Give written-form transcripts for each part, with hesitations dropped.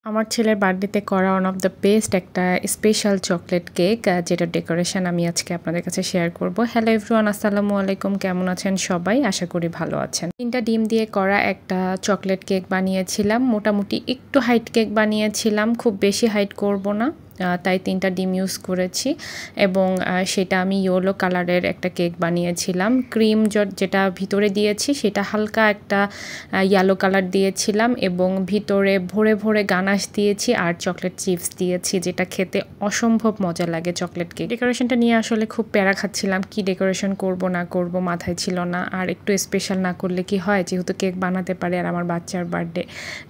আমার ছেলের বার্থডেতে করা ওয়ান অফ দ্য বেস্ট একটা স্পেশাল চকলেট কেক যেটা ডেকোরেশন আমি আজকে আপনাদের কাছে শেয়ার করব। হ্যালো এভরিওয়ান, আসসালামু আলাইকুম। কেমন আছেন সবাই? আশা করি ভালো আছেন। 3টা ডিম দিয়ে করা একটা চকলেট কেক বানিয়েছিলাম। মোটামুটি একটু হাইট কেক বানিয়েছিলাম, খুব বেশি হাইট করব না, তাই 3টা ডিম ইউজ করেছি এবং সেটা আমি ইয়েলো কালারের একটা কেক বানিয়েছিলাম। ক্রিম যেটা ভিতরে দিয়েছি সেটা হালকা একটা ইয়েলো কালার দিয়েছিলাম এবং ভিতরে ভরে ভরে গানাশ দিয়েছি আর চকলেট চিপস দিয়েছি, যেটা খেতে অসম্ভব মজা লাগে চকলেট কেক। ডেকোরেশনটা নিয়ে আসলে খুব প্যারা খাচ্ছিলাম, কি ডেকোরেশন করব না করব মাথায় ছিল না। আর একটু স্পেশাল না করলে কি হয়, যেহেতু কেক বানাতে পারে আর আমার বাচ্চার বার্থডে,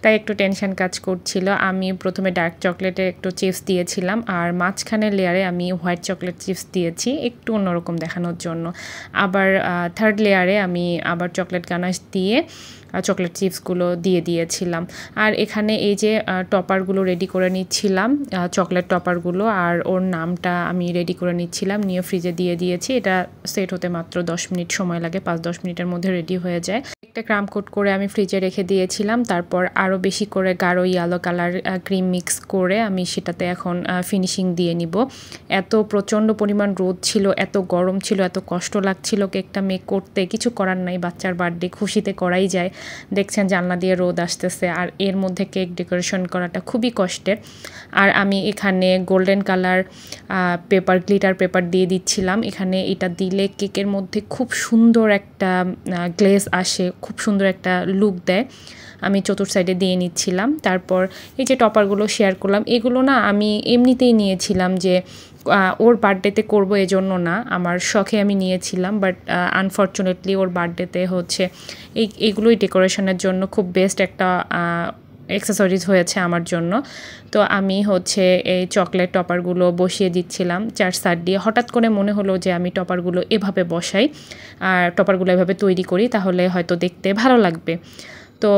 তাই একটু টেনশন কাজ করছিল। আমি প্রথমে ডার্ক চকলেটে একটু চিপস দিয়েছিলাম আর মাঝখানের লেয়ারে আমি হোয়াইট চকলেট চিপস দিয়েছি একটু অন্যরকম দেখানোর জন্য। আবার থার্ড লেয়ারে আমি আবার চকলেট গানাশ দিয়ে চকলেট চিপসগুলো দিয়ে দিয়েছিলাম। আর এখানে এই যে টপারগুলো রেডি করে নিচ্ছিলাম, চকলেট টপারগুলো, আর ওর নামটা আমি রেডি করে নিচ্ছিলাম, নিয়ে ফ্রিজে দিয়ে দিয়েছি। এটা সেট হতে মাত্র 10 মিনিট সময় লাগে, 5-10 মিনিটের মধ্যে রেডি হয়ে যায়। একটা ক্রাম কোট করে আমি ফ্রিজে রেখে দিয়েছিলাম। তারপর আরও বেশি করে গাঢ় ইয়েলো কালার ক্রিম মিক্স করে আমি সেটাতে এখন ফিনিশিং দিয়ে নিব। এত প্রচণ্ড পরিমাণ রোদ ছিল, এত গরম ছিল, এত কষ্ট লাগছিল কেকটা মেক করতে। কিছু করার নাই, বাচ্চার বার্থডে খুশিতে করাই যায়। দেখছেন জানলা দিয়ে রোদ আসতেছে, আর এর মধ্যে কেক ডেকোরেশন করাটা খুবই কষ্টের। আর আমি এখানে golden colour paper, glitter paper দিয়ে দিচ্ছিলাম। এখানে এটা দিলে কেকের মধ্যে খুব সুন্দর একটা গ্লেজ আসে, খুব সুন্দর একটা লুক দেয়। আমি চতুর সাইডে দিয়ে নিচ্ছিলাম। তারপর এই যে টপারগুলো শেয়ার করলাম, এগুলো না আমি এমনিতেই নিয়েছিলাম, যে ওর বার্থডেতে করবো এজন্য না, আমার শখে আমি নিয়েছিলাম। বাট আনফর্চুনেটলি ওর বার্থডেতে হচ্ছে এইগুলোই ডেকোরেশনের জন্য খুব বেস্ট একটা অ্যাক্সেসরিজ হয়েছে আমার জন্য। তো আমি হচ্ছে এই চকলেট টপারগুলো বসিয়ে দিচ্ছিলাম 4 সাইড দিয়ে। হঠাৎ করে মনে হলো যে আমি টপারগুলো এভাবে বসাই আর টপারগুলো এভাবে তৈরি করি, তাহলে হয়তো দেখতে ভালো লাগবে। তো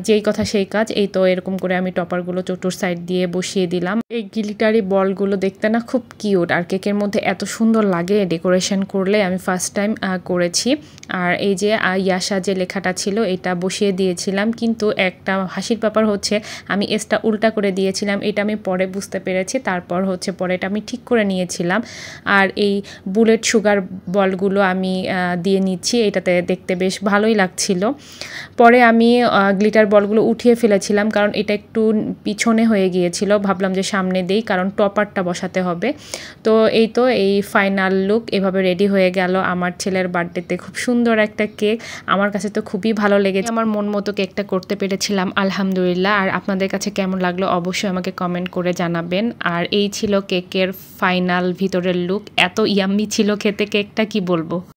যেই কথা সেই কাজ, এই তো এরকম করে আমি টপারগুলো চতুর সাইড দিয়ে বসিয়ে দিলাম। এই গ্লিটারি বলগুলো দেখতে না খুব কিউট, আর কেকের মধ্যে এত সুন্দর লাগে ডেকোরেশন করলে। আমি ফার্স্ট টাইম করেছি। আর এই যে ইয়াশা যে লেখাটা ছিল এটা বসিয়ে দিয়েছিলাম, কিন্তু একটা হাসির ব্যাপার হচ্ছে আমি এসটা উল্টা করে দিয়েছিলাম। এটা আমি পরে বুঝতে পেরেছি, তারপর হচ্ছে পরে এটা আমি ঠিক করে নিয়েছিলাম। আর এই বুলেট সুগার বলগুলো আমি দিয়ে নিচ্ছি, এটাতে দেখতে বেশ ভালোই লাগছিল। পরে আমি গ্লিটার বলগুলো উঠিয়ে ফেলেছিলাম, কারণ এটা একটু পিছনে হয়ে গিয়েছিল। ভাবলাম যে সামনে দেই, কারণ টপারটা বসাতে হবে। তো এই তো এই ফাইনাল লুক এভাবে রেডি হয়ে গেল আমার ছেলের বার্থডেতে। খুব সুন্দর একটা কেক, আমার কাছে তো খুবই ভালো লেগেছে। আমার মন মতো কেকটা করতে পেরেছিলাম, আলহামদুলিল্লাহ। আর আপনাদের কাছে কেমন লাগলো অবশ্যই আমাকে কমেন্ট করে জানাবেন। আর এই ছিল কেকের ফাইনাল ভিতরের লুক। এত ইয়াম্মি ছিল খেতে কেকটা, কি বলবো।